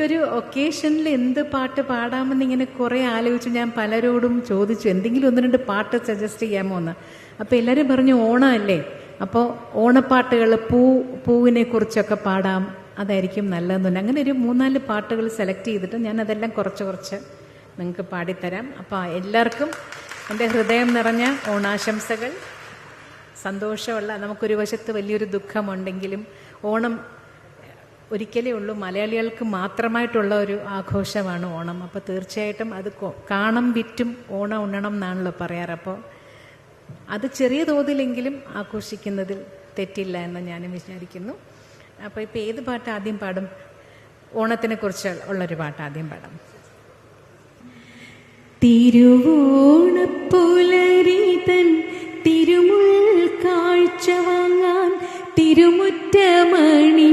ഒരു ഒക്കേഷനിൽ എന്ത് പാട്ട് പാടാമെന്ന് ഇങ്ങനെ കുറേ ആലോചിച്ചു. ഞാൻ പലരോടും ചോദിച്ചു എന്തെങ്കിലും 1-2 പാട്ട് സജസ്റ്റ് ചെയ്യാമോ എന്ന്. അപ്പോൾ എല്ലാവരും പറഞ്ഞു ഓണമല്ലേ, അപ്പോൾ ഓണപ്പാട്ടുകൾ പൂവിനെ കുറിച്ചൊക്കെ പാടാം, അതായിരിക്കും നല്ലതെന്ന്. അങ്ങനെ ഒരു 3-4 പാട്ടുകൾ സെലക്ട് ചെയ്തിട്ട് ഞാൻ അതെല്ലാം കുറച്ച് നിങ്ങൾക്ക് പാടിത്തരാം. അപ്പോൾ എല്ലാവർക്കും എൻ്റെ ഹൃദയം നിറഞ്ഞ ഓണാശംസകൾ. സന്തോഷമുള്ള, നമുക്കൊരു വശത്ത് വലിയൊരു ദുഃഖമുണ്ടെങ്കിലും ഓണം ഒരിക്കലേ ഉള്ളൂ, മലയാളികൾക്ക് മാത്രമായിട്ടുള്ള ഒരു ആഘോഷമാണ് ഓണം. അപ്പോൾ തീർച്ചയായിട്ടും അത് കാണം വിറ്റും ഓണം ഉണ്ണണം എന്നാണല്ലോ പറയാറ്. അപ്പോൾ അത് ചെറിയ തോതിലെങ്കിലും ആഘോഷിക്കുന്നതിൽ തെറ്റില്ല എന്ന് ഞാനും വിചാരിക്കുന്നു. അപ്പോൾ ഇപ്പോൾ ഏത് പാട്ട് ആദ്യം പാടും? ഓണത്തിനെ കുറിച്ച് ഉള്ളൊരു പാട്ട് ആദ്യം പാടാം. തിരുവോണപ്പുലരിതൻ തിരുമുൾ കാഴ്ച വാങ്ങാൻ തിരുമുറ്റമണി